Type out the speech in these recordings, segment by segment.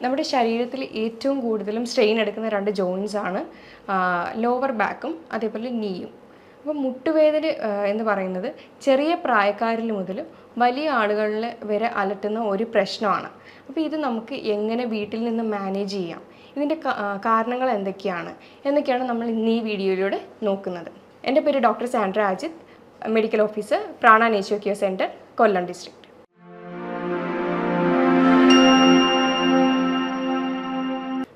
നമ്മുടെ ശരീരത്തിൽ ഏറ്റവും കൂടുതലും സ്ട്രെയിൻ എടുക്കുന്ന രണ്ട് ജോയിൻസ് ആണ് ലോവർ ബാക്കും അതേപോലെ നീയും. അപ്പോൾ മുട്ടുവേദന എന്ന് പറയുന്നത് ചെറിയ പ്രായക്കാരിൽ മുതൽ വലിയ ആളുകളിൽ വരെ അലട്ടുന്ന ഒരു പ്രശ്നമാണ്. അപ്പോൾ ഇത് നമുക്ക് എങ്ങനെ വീട്ടിൽ നിന്ന് മാനേജ് ചെയ്യാം, ഇതിൻ്റെ കാരണങ്ങൾ എന്തൊക്കെയാണ് എന്നൊക്കെയാണ് നമ്മൾ ഇന്ന് ഈ വീഡിയോയിലൂടെ നോക്കുന്നത്. എൻ്റെ പേര് doctor Sandra Ajith, medical officer Prana nature care centre, Kollam district.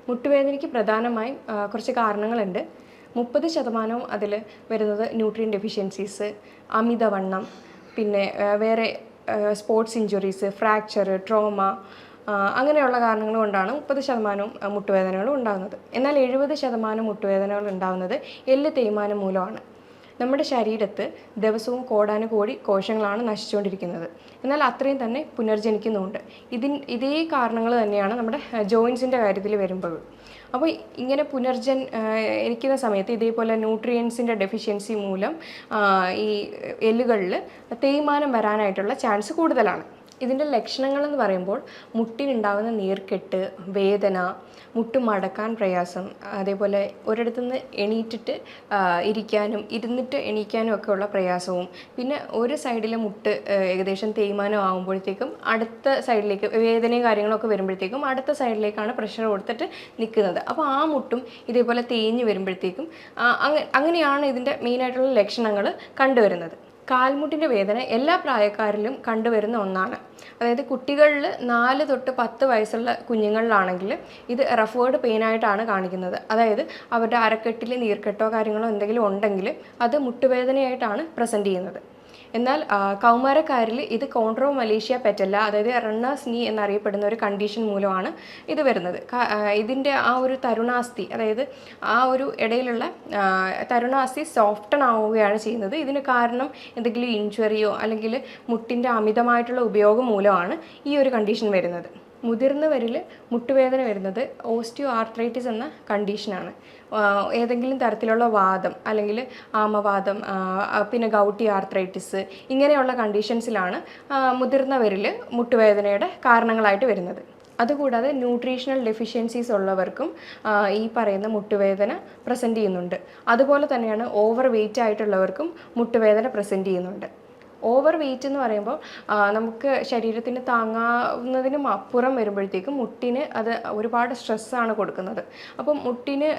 മുട്ടുവേദനയ്ക്ക് പ്രധാനമായും കുറച്ച് കാരണങ്ങളുണ്ട്. 30% അതിൽ വരുന്നത് ന്യൂട്രിയൻ ഡെഫിഷ്യൻസീസ്, അമിതവണ്ണം, പിന്നെ വേറെ സ്പോർട്സ് ഇഞ്ചുറീസ്, ഫ്രാക്ചർ, ട്രോമ, അങ്ങനെയുള്ള കാരണങ്ങൾ കൊണ്ടാണ് 30% മുട്ടുവേദനകളും ഉണ്ടാകുന്നത്. എന്നാൽ 70% മുട്ടുവേദനകൾ ഉണ്ടാകുന്നത് എല്ല് തേയ്മാനം മൂലമാണ്. നമ്മുടെ ശരീരത്ത് ദിവസവും കോടാനുകോടി കോശങ്ങളാണ് നശിച്ചുകൊണ്ടിരിക്കുന്നത്, എന്നാൽ അത്രയും തന്നെ പുനർജനിക്കുന്നുമുണ്ട്. ഇതേ കാരണങ്ങൾ തന്നെയാണ് നമ്മുടെ ജോയിൻസിൻ്റെ കാര്യത്തിൽ വരുമ്പോൾ. അപ്പോൾ ഇങ്ങനെ എനിക്കുന്ന സമയത്ത് ഇതേപോലെ ന്യൂട്രിയൻസിൻ്റെ ഡെഫിഷ്യൻസി മൂലം ഈ എല്ലുകളിൽ തേയ്മാനം വരാനായിട്ടുള്ള ചാൻസ് കൂടുതലാണ്. ഇതിൻ്റെ ലക്ഷണങ്ങളെന്ന് പറയുമ്പോൾ മുട്ടിനുണ്ടാകുന്ന നീർക്കെട്ട്, വേദന, മുട്ട് മടക്കാൻ പ്രയാസം, അതേപോലെ ഒരിടത്തുനിന്ന് എണീറ്റിട്ട് ഇരിക്കാനും ഇരുന്നിട്ട് എണീക്കാനും ഒക്കെ ഉള്ള പ്രയാസവും, പിന്നെ ഒരു സൈഡിലെ മുട്ട് ഏകദേശം തേയ്മാനം ആകുമ്പോഴത്തേക്കും അടുത്ത സൈഡിലേക്ക് വേദനയും കാര്യങ്ങളൊക്കെ വരുമ്പോഴത്തേക്കും അടുത്ത സൈഡിലേക്കാണ് പ്രഷർ കൊടുത്തിട്ട് നിൽക്കുന്നത്. അപ്പോൾ ആ മുട്ടും ഇതേപോലെ തേഞ്ഞ് വരുമ്പോഴത്തേക്കും അങ്ങനെയാണ് ഇതിൻ്റെ മെയിനായിട്ടുള്ള ലക്ഷണങ്ങൾ കണ്ടുവരുന്നത്. കാൽമുട്ടിൻ്റെ വേദന എല്ലാ പ്രായക്കാരിലും കണ്ടുവരുന്ന ഒന്നാണ്. അതായത് കുട്ടികളിൽ 4 തൊട്ട് 10 വയസ്സുള്ള കുഞ്ഞുങ്ങളിലാണെങ്കിൽ ഇത് റെഫേർഡ് പെയിനായിട്ടാണ് കാണിക്കുന്നത്. അതായത് അവരുടെ അരക്കെട്ടിൽ നീർക്കെട്ടോ കാര്യങ്ങളോ എന്തെങ്കിലും ഉണ്ടെങ്കിൽ അത് മുട്ടുവേദനയായിട്ടാണ് പ്രസൻറ്റ് ചെയ്യുന്നത്. എന്നാൽ കൗമാരക്കാരിൽ ഇത് കോൺട്രോമലേഷ്യ പെറ്റല്ല, അതായത് റണ്ണേഴ്സ് നീ എന്നറിയപ്പെടുന്ന ഒരു കണ്ടീഷൻ മൂലമാണ് ഇത് വരുന്നത്. ഇതിൻ്റെ ആ ഒരു തരുണാസ്ഥി, അതായത് ആ ഒരു ഇടയിലുള്ള തരുണാസ്ഥി സോഫ്റ്റൺ ആവുകയാണ് ചെയ്യുന്നത്. ഇതിന് കാരണം എന്തെങ്കിലും ഇഞ്ചുറിയോ അല്ലെങ്കിൽ മുട്ടിൻ്റെ അമിതമായിട്ടുള്ള ഉപയോഗം മൂലമാണ് ഈ ഒരു കണ്ടീഷൻ വരുന്നത്. മുതിർന്നവരിൽ മുട്ടുവേദന വരുന്നത് ഓസ്റ്റിയോ ആർത്രൈറ്റിസ് എന്ന കണ്ടീഷനാണ്. ഏതെങ്കിലും തരത്തിലുള്ള വാദം അല്ലെങ്കിൽ ആമവാദം, പിന്നെ ഗൗട്ടി ആർത്രൈറ്റിസ്, ഇങ്ങനെയുള്ള കണ്ടീഷൻസിലാണ് മുതിർന്നവരിൽ മുട്ടുവേദനയുടെ കാരണങ്ങളായിട്ട് വരുന്നത്. അതുകൂടാതെ ന്യൂട്രീഷണൽ ഡെഫിഷ്യൻസീസ് ഉള്ളവർക്കും ഈ പറയുന്ന മുട്ടുവേദന പ്രസൻറ്റ് ചെയ്യുന്നുണ്ട്. അതുപോലെ തന്നെയാണ് ഓവർ വെയ്റ്റ് ആയിട്ടുള്ളവർക്കും മുട്ടുവേദന പ്രസൻറ്റ് ചെയ്യുന്നുണ്ട്. ഓവർ വെയ്റ്റ് എന്ന് പറയുമ്പോൾ നമുക്ക് ശരീരത്തിന് താങ്ങാവുന്നതിനും അപ്പുറം വരുമ്പോഴത്തേക്കും മുട്ടിന് അത് ഒരുപാട് സ്ട്രെസ്സാണ് കൊടുക്കുന്നത്. അപ്പം മുട്ടിന്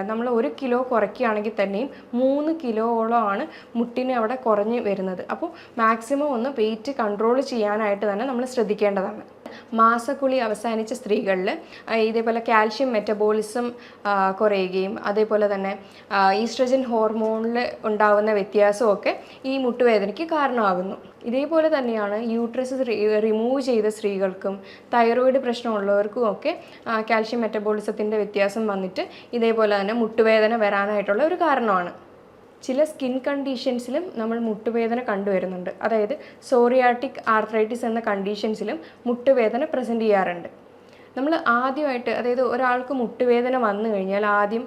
നമ്മൾ 1 കിലോ കുറയ്ക്കുകയാണെങ്കിൽ തന്നെയും 3 കിലോയോളമാണ് മുട്ടിന് അവിടെ കുറഞ്ഞ് വരുന്നത്. അപ്പോൾ മാക്സിമം ഒന്ന് വെയ്റ്റ് കൺട്രോൾ ചെയ്യാനായിട്ട് തന്നെ നമ്മൾ ശ്രദ്ധിക്കേണ്ടതാണ്. മാസക്കുളി അവസാനിച്ച സ്ത്രീകളിൽ ഇതേപോലെ കാൽഷ്യം മെറ്റബോളിസം കുറയുകയും അതേപോലെ തന്നെ ഈസ്ട്രജൻ ഹോർമോണിൽ ഉണ്ടാകുന്ന വ്യത്യാസമൊക്കെ ഈ മുട്ടുവേദനയ്ക്ക് കാരണമാകുന്നു. ഇതേപോലെ തന്നെയാണ് യൂട്രസ് റിമൂവ് ചെയ്ത സ്ത്രീകൾക്കും തൈറോയിഡ് പ്രശ്നമുള്ളവർക്കും ഒക്കെ കാൽഷ്യം മെറ്റബോളിസത്തിൻ്റെ വ്യത്യാസം വന്നിട്ട് ഇതേപോലെ തന്നെ മുട്ടുവേദന വരാനായിട്ടുള്ള ഒരു കാരണമാണ്. ചില സ്കിൻ കണ്ടീഷൻസിലും നമ്മൾ മുട്ടുവേദന കണ്ടുവരുന്നുണ്ട്. അതായത് സോറിയാറ്റിക് ആർത്രൈറ്റിസ് എന്ന കണ്ടീഷൻസിലും മുട്ടുവേദന പ്രസൻറ്റ് ചെയ്യാറുണ്ട്. നമ്മൾ ആദ്യമായിട്ട്, അതായത് ഒരാൾക്ക് മുട്ടുവേദന വന്നു കഴിഞ്ഞാൽ ആദ്യം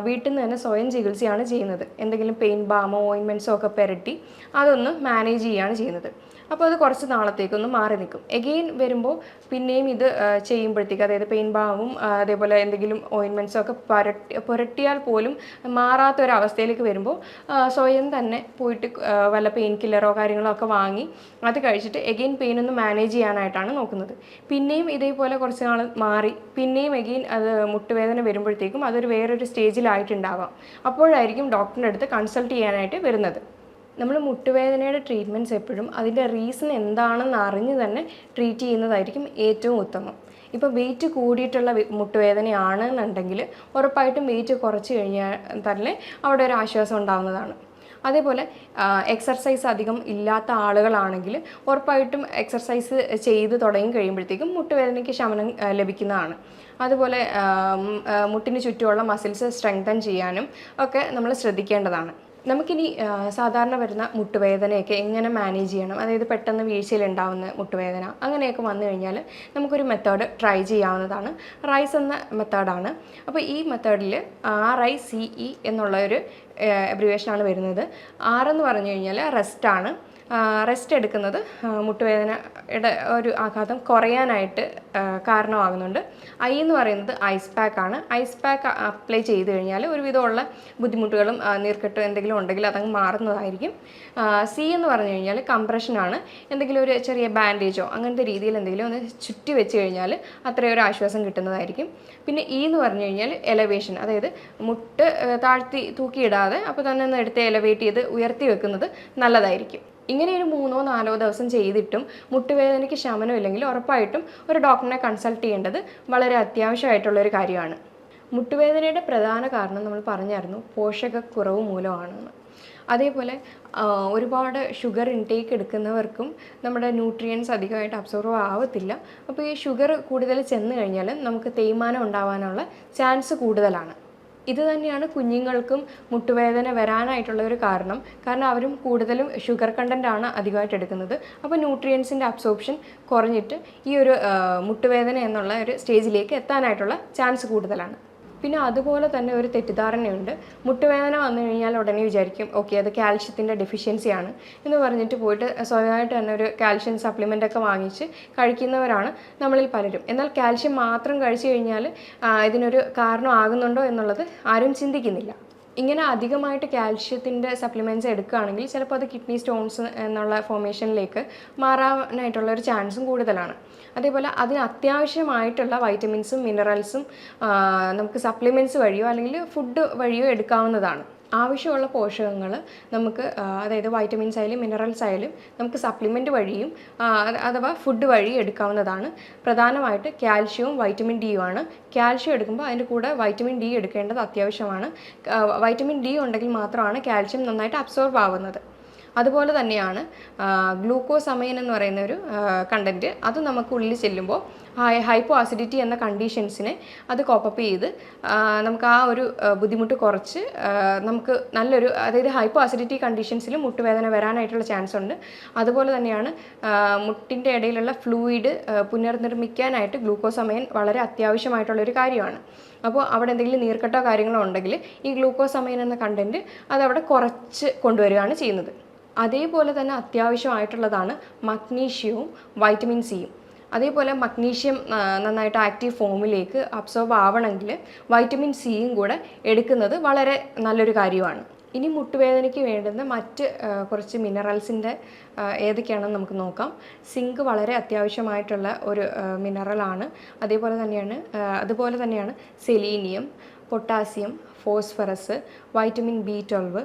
വീട്ടിൽ നിന്ന് തന്നെ സ്വയം ചികിത്സയാണ് ചെയ്യുന്നത്. എന്തെങ്കിലും പെയിൻ ബാമോ ഓയിൻമെൻറ്റ്സോ ഒക്കെ പുരട്ടി അതൊന്ന് മാനേജ് ചെയ്യുകയാണ് ചെയ്യുന്നത്. അപ്പോൾ അത് കുറച്ച് നാളത്തേക്കൊന്ന് മാറി നിൽക്കും. എഗെയിൻ വരുമ്പോൾ പിന്നെയും ഇത് ചെയ്യുമ്പോഴത്തേക്ക്, അതായത് പെയിൻ ബാമും അതേപോലെ എന്തെങ്കിലും ഓയിൻമെൻറ്റ്സോ ഒക്കെ പുരട്ടിയാൽ പോലും മാറാത്തൊരവസ്ഥയിലേക്ക് വരുമ്പോൾ സ്വയം തന്നെ പോയിട്ട് വല്ല പെയിൻ കില്ലറോ കാര്യങ്ങളോ ഒക്കെ വാങ്ങി അത് കഴിച്ചിട്ട് എഗെയിൻ പെയിനൊന്ന് മാനേജ് ചെയ്യാനായിട്ടാണ് നോക്കുന്നത്. പിന്നെയും ഇതേപോലെ കുറച്ച് നാൾ മാറി പിന്നെയും എഗെയിൻ അത് മുട്ടുവേദന വരുമ്പോഴത്തേക്കും അതൊരു വേറൊരു സ്റ്റേജിലായിട്ടുണ്ടാവാം. അപ്പോഴായിരിക്കും ഡോക്ടറിൻ്റെ അടുത്ത് കൺസൾട്ട് ചെയ്യാനായിട്ട് വരുന്നത്. നമ്മൾ മുട്ടുവേദനയുടെ ട്രീറ്റ്മെൻറ്റ്സ് എപ്പോഴും അതിൻ്റെ റീസൺ എന്താണെന്ന് അറിഞ്ഞ് തന്നെ ട്രീറ്റ് ചെയ്യുന്നതായിരിക്കും ഏറ്റവും ഉത്തമം. ഇപ്പോൾ വെയിറ്റ് കൂടിയിട്ടുള്ള മുട്ടുവേദനയാണെന്നുണ്ടെങ്കിൽ ഉറപ്പായിട്ടും വെയിറ്റ് കുറച്ച് കഴിഞ്ഞാൽ തന്നെ അവിടെ ഒരു ആശ്വാസം ഉണ്ടാകുന്നതാണ്. അതേപോലെ എക്സർസൈസ് അധികം ഇല്ലാത്ത ആളുകളാണെങ്കിൽ ഉറപ്പായിട്ടും എക്സർസൈസ് ചെയ്ത് തുടങ്ങി കഴിയുമ്പോഴത്തേക്കും മുട്ടുവേദനയ്ക്ക് ശമനം ലഭിക്കുന്നതാണ്. അതുപോലെ മുട്ടിന് ചുറ്റുമുള്ള മസിൽസ് സ്ട്രെങ്തൻ ചെയ്യാനും ഒക്കെ നമ്മൾ ശ്രദ്ധിക്കേണ്ടതാണ്. നമുക്കിനി സാധാരണ വരുന്ന മുട്ടുവേദനയൊക്കെ എങ്ങനെ മാനേജ് ചെയ്യണം, അതായത് പെട്ടെന്ന് വീഴ്ചയിലുണ്ടാവുന്ന മുട്ടുവേദന അങ്ങനെയൊക്കെ വന്നു കഴിഞ്ഞാൽ നമുക്കൊരു മെത്തേഡ് ട്രൈ ചെയ്യാവുന്നതാണ്. റൈസ് എന്ന മെത്തേഡാണ്. അപ്പോൾ ഈ മെത്തേഡിൽ RICE എന്നുള്ള ഒരു അബ്രിവേഷനാണ് വരുന്നത്. R എന്ന് പറഞ്ഞു കഴിഞ്ഞാൽ റെസ്റ്റാണ്, റെസ്റ്റ് എടുക്കുന്നത് മുട്ടുവേദനയുടെ ഒരു ആഘാതം കുറയാനായിട്ട് കാരണമാകുന്നുണ്ട്. ഐ എന്ന് പറയുന്നത് ഐസ് പാക്കാണ്. ഐസ് പാക്ക് അപ്ലൈ ചെയ്ത് കഴിഞ്ഞാൽ ഒരുവിധമുള്ള ബുദ്ധിമുട്ടുകളും നീർക്കെട്ട് എന്തെങ്കിലും ഉണ്ടെങ്കിൽ അതങ്ങ് മാറുന്നതായിരിക്കും. സി എന്ന് പറഞ്ഞു കഴിഞ്ഞാൽ കംപ്രഷനാണ്. എന്തെങ്കിലും ഒരു ചെറിയ ബാൻഡേജോ അങ്ങനത്തെ രീതിയിൽ എന്തെങ്കിലും ഒന്ന് ചുറ്റി വെച്ച് കഴിഞ്ഞാൽ അത്രയും ഒരു ആശ്വാസം കിട്ടുന്നതായിരിക്കും. പിന്നെ ഇ എന്ന് പറഞ്ഞു കഴിഞ്ഞാൽ എലവേഷൻ, അതായത് മുട്ട് താഴ്ത്തി തൂക്കിയിടാതെ അപ്പോൾ തന്നെ ഒന്ന് എടുത്ത് എലവേറ്റ് ചെയ്ത് ഉയർത്തി വെക്കുന്നത് നല്ലതായിരിക്കും. ഇങ്ങനെ ഒരു 3-4 ദിവസം ചെയ്തിട്ടും മുട്ടുവേദനയ്ക്ക് ശമനമില്ലെങ്കിൽ ഉറപ്പായിട്ടും ഒരു ഡോക്ടറിനെ കൺസൾട്ട് ചെയ്യേണ്ടത് വളരെ അത്യാവശ്യമായിട്ടുള്ളൊരു കാര്യമാണ്. മുട്ടുവേദനയുടെ പ്രധാന കാരണം നമ്മൾ പറഞ്ഞായിരുന്നു പോഷകക്കുറവ് മൂലമാണെന്ന്. അതേപോലെ ഒരുപാട് ഷുഗർ ഇൻടേക്ക് എടുക്കുന്നവർക്കും നമ്മുടെ ന്യൂട്രിയൻസ് അധികമായിട്ട് അബ്സോർവ് ആവത്തില്ല. അപ്പോൾ ഈ ഷുഗർ കൂടുതൽ ചെന്ന് കഴിഞ്ഞാൽ നമുക്ക് തേയ്മാനം ഉണ്ടാവാനുള്ള ചാൻസ് കൂടുതലാണ്. ഇത് തന്നെയാണ് കുഞ്ഞുങ്ങൾക്കും മുട്ടുവേദന വരാനായിട്ടുള്ള ഒരു കാരണം അവരും കൂടുതലും ഷുഗർ കണ്ടൻ്റാണ് അധികമായിട്ട് എടുക്കുന്നത്. അപ്പോൾ ന്യൂട്രിയൻസിൻ്റെ അബ്സോർപ്ഷൻ കുറഞ്ഞിട്ട് ഈ ഒരു മുട്ടുവേദന എന്നുള്ള ഒരു സ്റ്റേജിലേക്ക് എത്താനായിട്ടുള്ള ചാൻസ് കൂടുതലാണ്. പിന്നെ അതുപോലെ തന്നെ ഒരു തെറ്റിദ്ധാരണയുണ്ട്, മുട്ടുവേദന വന്നു കഴിഞ്ഞാൽ ഉടനെ വിചാരിക്കും ഓക്കെ അത് കാൽഷ്യത്തിൻ്റെ ഡെഫിഷ്യൻസിയാണ് എന്ന് പറഞ്ഞിട്ട് പോയിട്ട് സ്വയമായിട്ട് തന്നെ ഒരു കാൽഷ്യം സപ്ലിമെൻ്റൊക്കെ വാങ്ങിച്ച് കഴിക്കുന്നവരാണ് നമ്മളിൽ പലരും. എന്നാൽ കാൽഷ്യം മാത്രം കഴിച്ചു കഴിഞ്ഞാൽ ഇതിനൊരു കാരണമാകുന്നുണ്ടോ എന്നുള്ളത് ആരും ചിന്തിക്കുന്നില്ല. ഇങ്ങനെ അധികമായിട്ട് കാൽഷ്യത്തിൻ്റെ സപ്ലിമെൻറ്റ്സ് എടുക്കുകയാണെങ്കിൽ ചിലപ്പോൾ അത് കിഡ്നി സ്റ്റോൺസ് എന്നുള്ള ഫോർമേഷനിലേക്ക് മാറാനായിട്ടുള്ള ഒരു ചാൻസും കൂടുതലാണ്. അതേപോലെ അതിന് അത്യാവശ്യമായിട്ടുള്ള വൈറ്റമിൻസും മിനറൽസും നമുക്ക് സപ്ലിമെൻറ്റ്സ് വഴിയോ അല്ലെങ്കിൽ ഫുഡ് വഴിയോ എടുക്കാവുന്നതാണ്. ആവശ്യമുള്ള പോഷകങ്ങൾ നമുക്ക് അതായത് വൈറ്റമിൻസ് ആയാലും മിനറൽസ് ആയാലും നമുക്ക് സപ്ലിമെൻറ്റ് വഴിയും അഥവാ ഫുഡ് വഴി എടുക്കാവുന്നതാണ്. പ്രധാനമായിട്ട് കാൽഷ്യവും വൈറ്റമിൻ ഡിയുമാണ്. കാൽഷ്യം എടുക്കുമ്പോൾ അതിൻ്റെ കൂടെ വൈറ്റമിൻ ഡി എടുക്കേണ്ടത് അത്യാവശ്യമാണ്. വൈറ്റമിൻ ഡി ഉണ്ടെങ്കിൽ മാത്രമാണ് കാൽഷ്യം നന്നായിട്ട് അബ്സോർബ് ആവുന്നത്. അതുപോലെ തന്നെയാണ് ഗ്ലൂക്കോസമൈൻ എന്ന് പറയുന്ന ഒരു കണ്ടൻറ്റ്, അത് നമുക്ക് ഉള്ളിൽ ചെല്ലുമ്പോൾ ഹൈപ്പോ അസിഡിറ്റി എന്ന കണ്ടീഷൻസിനെ അത് കോപ്പപ്പ് ചെയ്ത് നമുക്ക് ആ ഒരു ബുദ്ധിമുട്ട് കുറച്ച് നമുക്ക് നല്ലൊരു, അതായത് ഹൈപ്പോ അസിഡിറ്റി കണ്ടീഷൻസിൽ മുട്ടുവേദന വരാനായിട്ടുള്ള ചാൻസ് ഉണ്ട്. അതുപോലെ തന്നെയാണ് മുട്ടിൻ്റെ ഇടയിലുള്ള ഫ്ലൂയിഡ് പുനർനിർമ്മിക്കാനായിട്ട് ഗ്ലൂക്കോസമൈൻ വളരെ അത്യാവശ്യമായിട്ടുള്ളൊരു കാര്യമാണ്. അപ്പോൾ അവിടെ എന്തെങ്കിലും നീർക്കെട്ടോ കാര്യങ്ങളോ ഉണ്ടെങ്കിൽ ഈ ഗ്ലൂക്കോസമൈൻ എന്ന കണ്ടൻറ്റ് അതവിടെ കുറച്ച് കൊണ്ടുവരികയാണ് ചെയ്യുന്നത്. അതേപോലെ തന്നെ അത്യാവശ്യമായിട്ടുള്ളതാണ് മഗ്നീഷ്യവും വൈറ്റമിൻ സിയും. അതേപോലെ മഗ്നീഷ്യം നന്നായിട്ട് ആക്റ്റീവ് ഫോമിലേക്ക് അബ്സോർബ് ആവണമെങ്കിൽ വൈറ്റമിൻ സിയും കൂടെ എടുക്കുന്നത് വളരെ നല്ലൊരു കാര്യമാണ്. ഇനി മുട്ടുവേദനയ്ക്ക് വേണ്ടുന്ന മറ്റ് കുറച്ച് മിനറൽസിൻ്റെ ഏതൊക്കെയാണെന്ന് നമുക്ക് നോക്കാം. സിങ്ക് വളരെ അത്യാവശ്യമായിട്ടുള്ള ഒരു മിനറലാണ്. അതുപോലെ തന്നെയാണ് selenium, potassium, phosphorus, vitamin B12,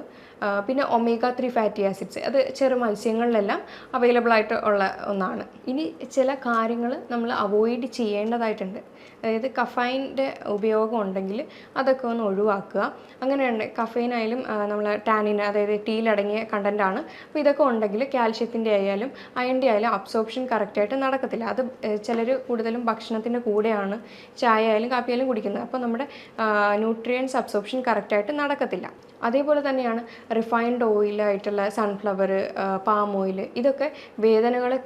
പിന്നെ ഒമേഗ 3 ഫാറ്റി ആസിഡ്സ്. അത് ചെറു മത്സ്യങ്ങളിലെല്ലാം അവൈലബിൾ ആയിട്ട് ഉള്ള ഒന്നാണ്. ഇനി ചില കാര്യങ്ങൾ നമ്മൾ അവോയ്ഡ് ചെയ്യേണ്ടതായിട്ടുണ്ട്. അതായത് കഫൈൻ്റെ ഉപയോഗം ഉണ്ടെങ്കിൽ അതൊക്കെ ഒന്ന് ഒഴിവാക്കുക. അങ്ങനെയുണ്ട് കഫൈനായാലും നമ്മൾ ടാനിൻ, അതായത് ടീയിലടങ്ങിയ കണ്ടൻ്റാണ്. അപ്പോൾ ഇതൊക്കെ ഉണ്ടെങ്കിൽ കാൽഷ്യത്തിൻ്റെ ആയാലും അയണിൻ്റെ ആയാലും അബ്സോർപ്ഷൻ കറക്റ്റായിട്ട് നടക്കത്തില്ല. അത് ചിലർ കൂടുതലും ഭക്ഷണത്തിൻ്റെ കൂടെയാണ് ചായ ആയാലും കാപ്പി ആയാലും കുടിക്കുന്നത്. അപ്പോൾ നമ്മുടെ ന്യൂട്രിയൻസ് അബ്സോർപ്ഷൻ കറക്റ്റായിട്ട് നടക്കത്തില്ല. അതേപോലെ തന്നെയാണ് റിഫൈൻഡ് ഓയിലായിട്ടുള്ള സൺഫ്ലവർ, പാം ഓയിൽ, ഇതൊക്കെ വേദനകളെ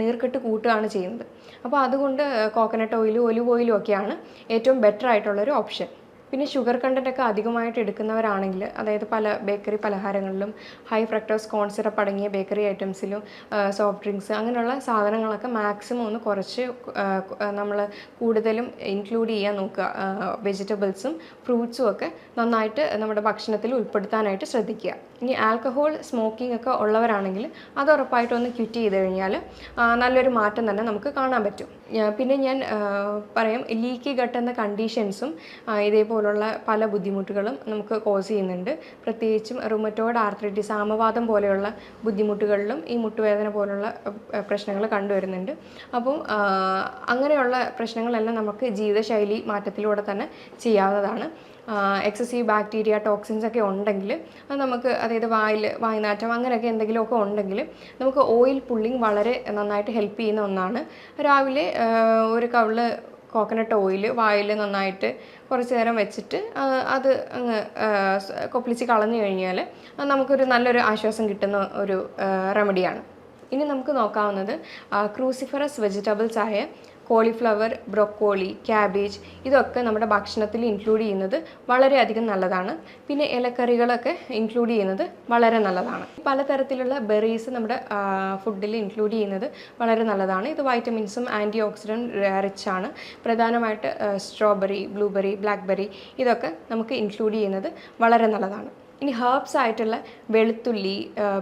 നീർക്കെട്ട് കൂട്ടുകയാണ് ചെയ്യുന്നത്. അപ്പോൾ അതുകൊണ്ട് കോക്കനട്ട് ഓയിലും ഒലിവ് ഓയിലും ഒക്കെയാണ് ഏറ്റവും ബെറ്റർ ആയിട്ടുള്ളൊരു ഓപ്ഷൻ. പിന്നെ ഷുഗർ കണ്ടൻറ്റൊക്കെ അധികമായിട്ട് എടുക്കുന്നവരാണെങ്കിൽ, അതായത് പല ബേക്കറി പലഹാരങ്ങളിലും ഹൈ ഫ്രക്ടോസ് കോൺ സിറപ്പ് അടങ്ങിയ ബേക്കറി ഐറ്റംസിലും സോഫ്റ്റ് ഡ്രിങ്ക്സ് അങ്ങനെയുള്ള സാധനങ്ങളൊക്കെ മാക്സിമം ഒന്ന് കുറച്ച് നമ്മൾ കൂടുതലും ഇൻക്ലൂഡ് ചെയ്യാൻ നോക്കുക. വെജിറ്റബിൾസും ഫ്രൂട്ട്സും ഒക്കെ നന്നായിട്ട് നമ്മുടെ ഭക്ഷണത്തിൽ ഉൾപ്പെടുത്താനായിട്ട് ശ്രദ്ധിക്കുക. ഇനി ആൽക്കഹോൾ സ്മോക്കിംഗ് ഒക്കെ ഉള്ളവരാണെങ്കിൽ അത് ഉറപ്പായിട്ടൊന്ന് ക്വിറ്റ് ചെയ്ത് കഴിഞ്ഞാൽ നല്ലൊരു മാറ്റം തന്നെ നമുക്ക് കാണാൻ പറ്റും. പിന്നെ ഞാൻ പറയാം, ലീക്കി ഗട്ട് എന്ന കണ്ടീഷൻസും ഇതേപോലുള്ള പല ബുദ്ധിമുട്ടുകളും നമുക്ക് കോസ് ചെയ്യുന്നുണ്ട്. പ്രത്യേകിച്ചും റുമറ്റോയ്ഡ് ആർത്രൈറ്റിസ്, ആമവാദം പോലെയുള്ള ബുദ്ധിമുട്ടുകളിലും ഈ മുട്ടുവേദന പോലുള്ള പ്രശ്നങ്ങൾ കണ്ടുവരുന്നുണ്ട്. അപ്പോൾ അങ്ങനെയുള്ള പ്രശ്നങ്ങളെല്ലാം നമുക്ക് ജീവിതശൈലി മാറ്റത്തിലൂടെ തന്നെ ചെയ്യാവുന്നതാണ്. എക്സസീവ് ബാക്ടീരിയ ടോക്സിൻസ് ഒക്കെ ഉണ്ടെങ്കിൽ അത് നമുക്ക്, അതായത് വായ്നാറ്റം അങ്ങനെയൊക്കെ എന്തെങ്കിലുമൊക്കെ ഉണ്ടെങ്കിൽ നമുക്ക് ഓയിൽ പുള്ളിങ് വളരെ നന്നായിട്ട് ഹെൽപ്പ് ചെയ്യുന്ന ഒന്നാണ്. രാവിലെ ഒരു കവിള് കോക്കനട്ട് ഓയിൽ വായിൽ നന്നായിട്ട് കുറച്ച് നേരം വെച്ചിട്ട് അത് അങ്ങ് കൊപ്പിളിച്ച് കളഞ്ഞു കഴിഞ്ഞാൽ നമുക്കൊരു നല്ലൊരു ആശ്വാസം കിട്ടുന്ന ഒരു റെമഡിയാണ്. ഇനി നമുക്ക് നോക്കാവുന്നത് ക്രൂസിഫറസ് വെജിറ്റബിൾസ് ആയ കോളിഫ്ലവർ, ബ്രൊക്കോളി, ക്യാബേജ് ഇതൊക്കെ നമ്മുടെ ഭക്ഷണത്തിൽ ഇൻക്ലൂഡ് ചെയ്യുന്നത് വളരെയധികം നല്ലതാണ്. പിന്നെ ഇലക്കറികളൊക്കെ ഇൻക്ലൂഡ് ചെയ്യുന്നത് വളരെ നല്ലതാണ്. പലതരത്തിലുള്ള ബെറീസ് നമ്മുടെ ഫുഡിൽ ഇൻക്ലൂഡ് ചെയ്യുന്നത് വളരെ നല്ലതാണ്. ഇത് വൈറ്റമിൻസും ആൻറ്റി ഓക്സിഡൻറ്റ് റിച്ച് ആണ്. പ്രധാനമായിട്ട് സ്ട്രോബെറി, ബ്ലൂബെറി, ബ്ലാക്ക്ബെറി ഇതൊക്കെ നമുക്ക് ഇൻക്ലൂഡ് ചെയ്യുന്നത് വളരെ നല്ലതാണ്. ഇനി ഹെർബ്സ് ആയിട്ടുള്ള വെളുത്തുള്ളി,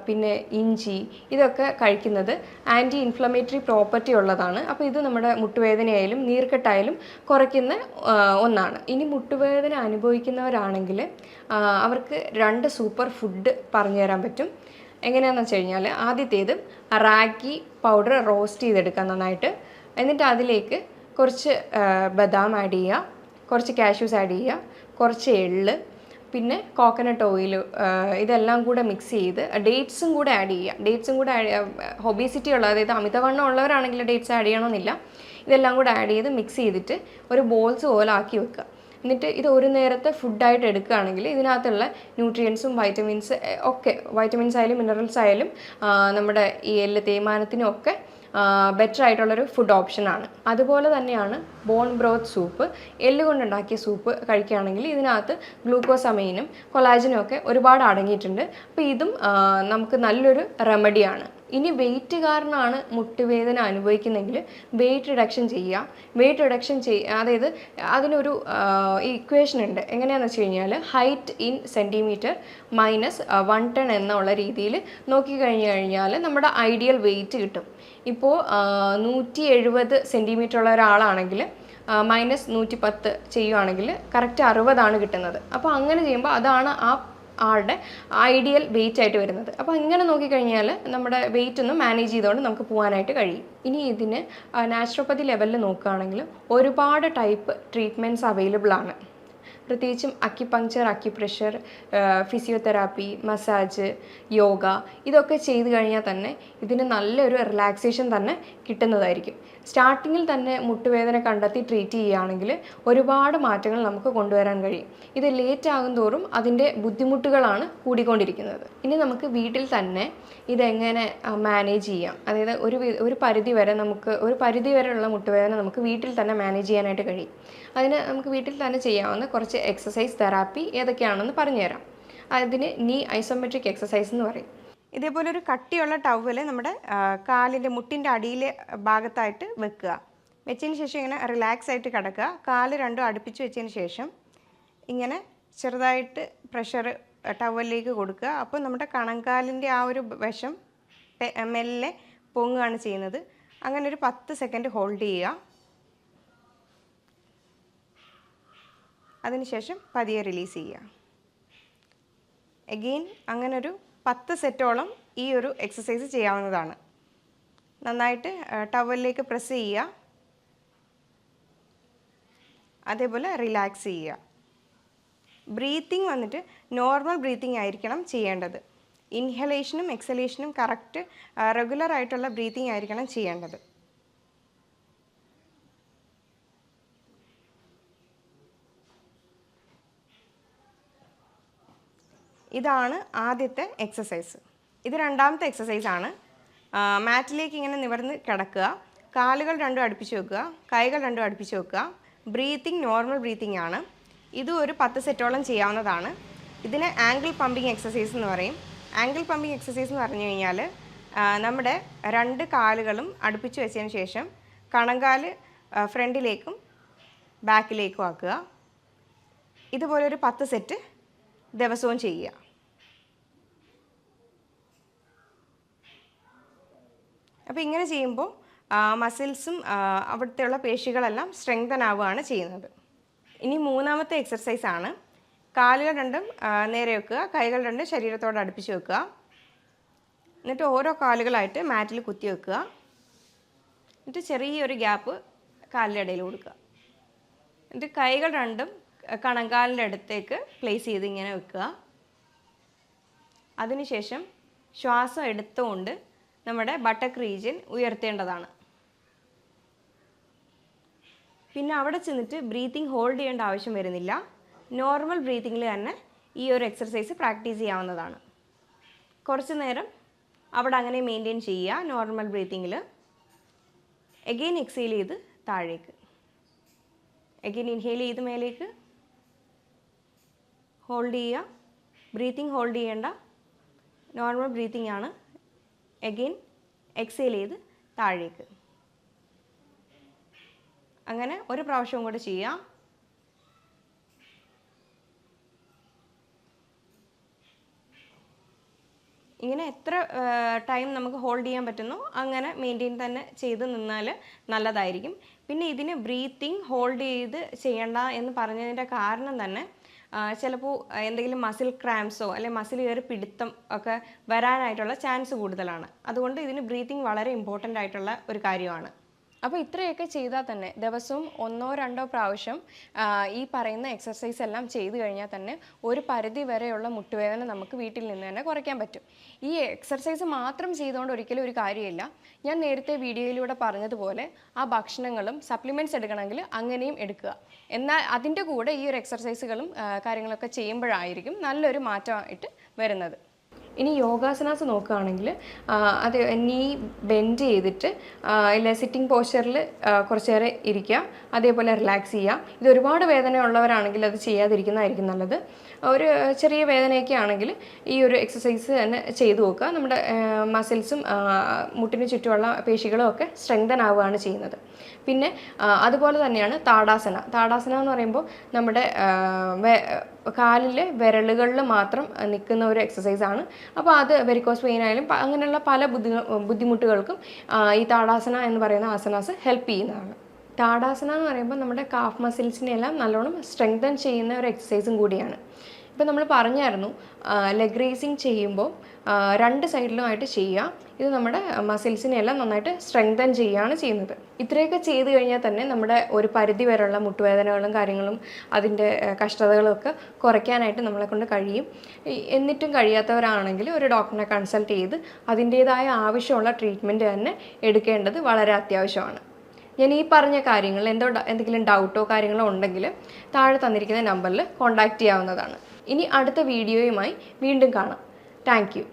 പിന്നെ ഇഞ്ചി ഇതൊക്കെ കഴിക്കുന്നത് ആൻറ്റി ഇൻഫ്ലമേറ്ററി പ്രോപ്പർട്ടി ഉള്ളതാണ്. അപ്പോൾ ഇത് നമ്മുടെ മുട്ടുവേദനയായാലും നീർക്കെട്ടായാലും കുറയ്ക്കുന്ന ഒന്നാണ്. ഇനി മുട്ടുവേദന അനുഭവിക്കുന്നവരാണെങ്കിൽ അവർക്ക് 2 സൂപ്പർ ഫുഡ് പറഞ്ഞു തരാൻ പറ്റും. എങ്ങനെയാണെന്ന് വെച്ച് കഴിഞ്ഞാൽ, ആദ്യത്തേത് റാഗി പൗഡർ റോസ്റ്റ് ചെയ്തെടുക്കുക നന്നായിട്ട്. എന്നിട്ട് അതിലേക്ക് കുറച്ച് ബദാം ആഡ് ചെയ്യുക, കുറച്ച് കാഷ്യൂസ് ആഡ് ചെയ്യുക, കുറച്ച് എള്ള്, പിന്നെ കോക്കനട്ട് ഓയിൽ, ഇതെല്ലാം കൂടെ മിക്സ് ചെയ്ത് ഡേറ്റ്സും കൂടെ ആഡ് ചെയ്യുക. ഡേറ്റ്സും കൂടെ ഒബീസിറ്റി ഉള്ള, അതായത് അമിതവണ്ണം ഉള്ളവരാണെങ്കിൽ ഡേറ്റ്സ് ആഡ് ചെയ്യണമെന്നില്ല. ഇതെല്ലാം കൂടെ ആഡ് ചെയ്ത് മിക്സ് ചെയ്തിട്ട് ഒരു ബോൾസ് പോലെ ആക്കി വെക്കുക. എന്നിട്ട് ഇത് ഒരു നേരത്തെ ഫുഡായിട്ട് എടുക്കുകയാണെങ്കിൽ ഇതിനകത്തുള്ള ന്യൂട്രിയൻസും വൈറ്റമിൻസ് ഒക്കെ, വൈറ്റമിൻസ് ആയാലും മിനറൽസ് ആയാലും നമ്മുടെ ഈ എല്ല് തേയ്മാനത്തിനും ഒക്കെ ബെറ്റർ ആയിട്ടുള്ളൊരു ഫുഡ് ഓപ്ഷനാണ്. അതുപോലെ തന്നെയാണ് ബോൺ ബ്രോത്ത് സൂപ്പ്. എല്ല് കൊണ്ടുണ്ടാക്കിയ സൂപ്പ് കഴിക്കുകയാണെങ്കിൽ ഇതിനകത്ത് ഗ്ലൂക്കോസമൈനും കൊളാജനും ഒക്കെ ഒരുപാട് അടങ്ങിയിട്ടുണ്ട്. അപ്പോൾ ഇതും നമുക്ക് നല്ലൊരു റെമഡിയാണ്. ഇനി വെയിറ്റ് കാരണമാണ് മുട്ടുവേദന അനുഭവിക്കുന്നെങ്കിൽ വെയിറ്റ് റിഡക്ഷൻ ചെയ്യുക. വെയിറ്റ് റിഡക്ഷൻ അതായത് അതിനൊരു ഇക്വേഷൻ ഉണ്ട്. എങ്ങനെയാണെന്ന് വെച്ച് കഴിഞ്ഞാൽ, ഹൈറ്റ് ഇൻ സെൻറ്റിമീറ്റർ മൈനസ് 1 ടൺ എന്നുള്ള രീതിയിൽ നോക്കിക്കഴിഞ്ഞു കഴിഞ്ഞാൽ നമ്മുടെ ഐഡിയൽ വെയിറ്റ് കിട്ടും. ഇപ്പോൾ 170 സെൻറ്റിമീറ്റർ ഉള്ള ഒരാളാണെങ്കിൽ മൈനസ് 110 ചെയ്യുവാണെങ്കിൽ കറക്റ്റ് 60 കിട്ടുന്നത്. അപ്പോൾ അങ്ങനെ ചെയ്യുമ്പോൾ അതാണ് ആ ആളുടെ ഐഡിയൽ വെയിറ്റ് ആയിട്ട് വരുന്നത്. അപ്പോൾ ഇങ്ങനെ നോക്കിക്കഴിഞ്ഞാൽ നമ്മുടെ വെയിറ്റ് ഒന്ന് മാനേജ് ചെയ്തുകൊണ്ട് നമുക്ക് പോകാനായിട്ട് കഴിയും. ഇനി ഇതിന് നാച്ചുറോപ്പതി ലെവലിൽ നോക്കുകയാണെങ്കിൽ ഒരുപാട് ടൈപ്പ് ട്രീറ്റ്മെൻറ്റ്സ് അവൈലബിൾ ആണ്. പ്രത്യേകിച്ചും acupuncture, acupressure, physiotherapy, massage, yoga ഇതൊക്കെ ചെയ്ത് കഴിഞ്ഞാൽ തന്നെ ഇതിന് നല്ലൊരു റിലാക്സേഷൻ തന്നെ കിട്ടുന്നതായിരിക്കും. സ്റ്റാർട്ടിങ്ങിൽ തന്നെ മുട്ടുവേദന കണ്ടെത്തി ട്രീറ്റ് ചെയ്യുകയാണെങ്കിൽ ഒരുപാട് മാറ്റങ്ങൾ നമുക്ക് കൊണ്ടുവരാൻ കഴിയും. ഇത് ലേറ്റ് ആകും തോറും അതിൻ്റെ ബുദ്ധിമുട്ടുകളാണ് കൂടിക്കൊണ്ടിരിക്കുന്നത്. ഇനി നമുക്ക് വീട്ടിൽ തന്നെ ഇതെങ്ങനെ മാനേജ് ചെയ്യാം, അതായത് ഒരു പരിധി വരെയുള്ള മുട്ടുവേദന നമുക്ക് വീട്ടിൽ തന്നെ മാനേജ് ചെയ്യാനായിട്ട് കഴിയും. അതിന് നമുക്ക് വീട്ടിൽ തന്നെ ചെയ്യാവുന്ന കുറച്ച് എക്സസൈസ് തെറാപ്പി ഏതൊക്കെയാണെന്ന് പറഞ്ഞുതരാം. അതിന് നീ ഐസോമെട്രിക് എക്സസൈസ് എന്ന് പറയും. ഇതേപോലെ ഒരു കട്ടിയുള്ള ടവൽ നമ്മുടെ കാലിൻ്റെ മുട്ടിൻ്റെ അടിയിലെ ഭാഗത്തായിട്ട് വെക്കുക. വെച്ചതിന് ശേഷം ഇങ്ങനെ റിലാക്സ് ആയിട്ട് കിടക്കുക. കാല് രണ്ടും അടുപ്പിച്ച് വെച്ചതിന് ശേഷം ഇങ്ങനെ ചെറുതായിട്ട് പ്രഷർ ടവലിലേക്ക് കൊടുക്കുക. അപ്പോൾ നമ്മുടെ കണങ്കാലിൻ്റെ ആ ഒരു വശം മെല്ലെ പൊങ്ങുകയാണ് ചെയ്യുന്നത്. അങ്ങനെ ഒരു 10 സെക്കൻഡ് ഹോൾഡ് ചെയ്യുക. അതിനുശേഷം പതിയെ റിലീസ് ചെയ്യുക. എഗെയിൻ അങ്ങനെ ഒരു 10 സെറ്റോളം ഈ ഒരു എക്സസൈസ് ചെയ്യാവുന്നതാണ്. നന്നായിട്ട് ടവലിലേക്ക് പ്രസ് ചെയ്യുക, അതേപോലെ റിലാക്സ് ചെയ്യുക. ബ്രീത്തിങ് വന്നിട്ട് നോർമൽ ബ്രീത്തിങ് ആയിരിക്കണം ചെയ്യേണ്ടത്. ഇൻഹലേഷനും എക്സലേഷനും കറക്റ്റ് റെഗുലർ ആയിട്ടുള്ള ബ്രീത്തിങ് ആയിരിക്കണം ചെയ്യേണ്ടത്. ഇതാണ് ആദ്യത്തെ എക്സസൈസ്. ഇത് രണ്ടാമത്തെ എക്സസൈസാണ്. മാറ്റിലേക്ക് ഇങ്ങനെ നിവർന്ന് കിടക്കുക, കാലുകൾ രണ്ടും അടുപ്പിച്ച് വെക്കുക, കൈകൾ രണ്ടും അടുപ്പിച്ച് വെക്കുക. ബ്രീത്തിങ് നോർമൽ ബ്രീത്തിങ് ആണ്. ഇതും ഒരു 10 സെറ്റോളം ചെയ്യാവുന്നതാണ്. ഇതിനെ ആംഗിൾ പമ്പിങ് എക്സസൈസ് എന്ന് പറയും. ആംഗിൾ പമ്പിങ് എക്സസൈസ് എന്ന് പറഞ്ഞു കഴിഞ്ഞാൽ നമ്മുടെ 2 കാലുകളും അടുപ്പിച്ച് വെച്ചതിന് ശേഷം കണങ്കാല് ഫ്രണ്ടിലേക്കും ബാക്കിലേക്കും ആക്കുക. ഇതുപോലെ ഒരു 10 സെറ്റ് ദിവസവും ചെയ്യുക. അപ്പോൾ ഇങ്ങനെ ചെയ്യുമ്പോൾ മസിൽസും അവിടുത്തെയുള്ള പേശികളെല്ലാം സ്ട്രെങ്തൻ ആവുകയാണ് ചെയ്യുന്നത്. ഇനി മൂന്നാമത്തെ എക്സർസൈസാണ്. കാലുകൾ രണ്ടും നേരെ വെക്കുക, കൈകൾ രണ്ടും ശരീരത്തോട് അടുപ്പിച്ച് വെക്കുക. എന്നിട്ട് ഓരോ കാലുകളായിട്ട് മാറ്റിൽ കുത്തി വെക്കുക. എന്നിട്ട് ചെറിയൊരു ഗ്യാപ്പ് കാലിൻ്റെ ഇടയിൽ കൊടുക്കുക. എന്നിട്ട് കൈകൾ രണ്ടും കണങ്കാലിൻ്റെ അടുത്തേക്ക് പ്ലേസ് ചെയ്ത് ഇങ്ങനെ വെക്കുക. അതിനുശേഷം ശ്വാസം എടുത്തുകൊണ്ട് നമ്മുടെ ബട്ടക്ക് റീജിയൻ ഉയർത്തേണ്ടതാണ്. പിന്നെ അവിടെ ചെന്നിട്ട് ബ്രീത്തിങ് ഹോൾഡ് ചെയ്യേണ്ട ആവശ്യം വരുന്നില്ല. നോർമൽ ബ്രീത്തിങ്ങിൽ തന്നെ ഈ ഒരു എക്സർസൈസ് പ്രാക്ടീസ് ചെയ്യാവുന്നതാണ്. കുറച്ച് നേരം അവിടെ അങ്ങനെ മെയിൻറ്റെയിൻ ചെയ്യുക നോർമൽ ബ്രീത്തിങ്ങിൽ. എഗെയിൻ എക്സെയിൽ ചെയ്ത് താഴേക്ക്. അഗെയിൻ ഇൻഹെയിൽ ചെയ്ത് മേലേക്ക്, ഹോൾഡ് ചെയ്യുക. ബ്രീത്തിങ് ഹോൾഡ് ചെയ്യേണ്ട, നോർമൽ ബ്രീത്തിങ് ആണ്. അഗെയിൻ എക്സെയിൽ ചെയ്ത് താഴേക്ക്. അങ്ങനെ ഒരു പ്രാവശ്യവും കൂടെ ചെയ്യാം. ഇങ്ങനെ എത്ര ടൈം നമുക്ക് ഹോൾഡ് ചെയ്യാൻ പറ്റുന്നോ അങ്ങനെ മെയിൻറ്റെയിൻ തന്നെ ചെയ്ത് നിന്നാൽ നല്ലതായിരിക്കും. പിന്നെ ഇതിന് ബ്രീത്തിങ് ഹോൾഡ് ചെയ്ത് ചെയ്യണ്ട എന്ന് പറഞ്ഞതിൻ്റെ കാരണം തന്നെ ചിലപ്പോൾ എന്തെങ്കിലും മസിൽ ക്രാംസോ അല്ലെങ്കിൽ മസിൽ കയറി പിടുത്തം ഒക്കെ വരാനായിട്ടുള്ള ചാൻസ് കൂടുതലാണ്. അതുകൊണ്ട് ഇതിന് ബ്രീത്തിങ് വളരെ ഇമ്പോർട്ടൻ്റ് ആയിട്ടുള്ള ഒരു കാര്യമാണ്. അപ്പോൾ ഇത്രയൊക്കെ ചെയ്താൽ തന്നെ ദിവസവും 1-2 പ്രാവശ്യം ഈ പറയുന്ന എക്സർസൈസ് എല്ലാം ചെയ്തു കഴിഞ്ഞാൽ തന്നെ ഒരു പരിധി വരെയുള്ള മുട്ടുവേദന നമുക്ക് വീട്ടിൽ നിന്ന് തന്നെ കുറയ്ക്കാൻ പറ്റും. ഈ എക്സർസൈസ് മാത്രം ചെയ്തുകൊണ്ട് ഒരിക്കലും ഒരു കാര്യമില്ല. ഞാൻ നേരത്തെ വീഡിയോയിലൂടെ പറഞ്ഞതുപോലെ ആ ഭക്ഷണങ്ങളും സപ്ലിമെൻറ്റ്സ് എടുക്കണമെങ്കിൽ അങ്ങനെയും എടുക്കുക. എന്നാൽ അതിൻ്റെ കൂടെ ഈ ഒരു എക്സർസൈസുകളും കാര്യങ്ങളൊക്കെ ചെയ്യുമ്പോഴായിരിക്കും നല്ലൊരു മാറ്റമായിട്ട് വരുന്നത്. ഇനി യോഗാസനാസ് നോക്കുകയാണെങ്കിൽ അത് നീ ബെൻഡ് ചെയ്തിട്ട് ഇല്ല സിറ്റിംഗ് പോസ്ചറിൽ കുറച്ച് നേരം ഇരിക്കുക, അതേപോലെ റിലാക്സ് ചെയ്യുക. ഇത് ഒരുപാട് വേദന ഉള്ളവരാണെങ്കിൽ അത് ചെയ്യാതിരിക്കുന്നതായിരിക്കും നല്ലത്. ഒരു ചെറിയ വേദനയൊക്കെ ആണെങ്കിൽ ഈ ഒരു എക്സസൈസ് തന്നെ ചെയ്തു നോക്കുക. നമ്മുടെ മസിൽസും മുട്ടിന് ചുറ്റുമുള്ള പേശികളും ഒക്കെ സ്ട്രെങ്തൻ ആവുകയാണ് ചെയ്യുന്നത്. പിന്നെ അതുപോലെ തന്നെയാണ് താടാസന. താടാസന എന്ന് പറയുമ്പോൾ നമ്മുടെ കാലിലെ വിരലുകളിൽ മാത്രം നിൽക്കുന്ന ഒരു എക്സസൈസാണ്. അപ്പോൾ അത് വെരിക്കോസ് വെയിൻ ആയാലും അങ്ങനെയുള്ള പല ബുദ്ധിമുട്ടുകൾക്കും ഈ താടാസന എന്ന് പറയുന്ന ആസനാസ് ഹെൽപ്പ് ചെയ്യുന്നതാണ്. താടാസന എന്ന് പറയുമ്പോൾ നമ്മുടെ കാഫ് മസിൽസിനെല്ലാം നല്ലോണം സ്ട്രെങ്തൻ ചെയ്യുന്ന ഒരു എക്സസൈസും കൂടിയാണ്. ഇപ്പോൾ നമ്മൾ പറഞ്ഞായിരുന്നു ലെഗ് റേസിങ് ചെയ്യുമ്പോൾ 2 സൈഡിലുമായിട്ട് ചെയ്യുക. ഇത് നമ്മുടെ മസിൽസിനെല്ലാം നന്നായിട്ട് സ്ട്രെങ്തൻ ചെയ്യുകയാണ് ചെയ്യുന്നത്. ഇത്രയൊക്കെ ചെയ്ത് കഴിഞ്ഞാൽ തന്നെ നമ്മുടെ ഒരു പരിധി വരെയുള്ള മുട്ടുവേദനകളും കാര്യങ്ങളും അതിൻ്റെ കഷ്ടതകളും ഒക്കെ കുറയ്ക്കാനായിട്ട് നമ്മളെ കൊണ്ട് കഴിയും. എന്നിട്ടും കഴിയാത്തവരാണെങ്കിൽ ഒരു ഡോക്ടറിനെ കൺസൾട്ട് ചെയ്ത് അതിൻ്റേതായ ആവശ്യമുള്ള ട്രീറ്റ്മെൻറ്റ് തന്നെ എടുക്കേണ്ടത് വളരെ അത്യാവശ്യമാണ്. ഞാൻ ഈ പറഞ്ഞ കാര്യങ്ങൾ എന്തെങ്കിലും ഡൗട്ടോ കാര്യങ്ങളോ ഉണ്ടെങ്കിൽ താഴെ തന്നിരിക്കുന്ന നമ്പറിൽ കോൺടാക്റ്റ് ചെയ്യാവുന്നതാണ്. ഇനി അടുത്ത വീഡിയോയുമായി വീണ്ടും കാണാം. Thank you.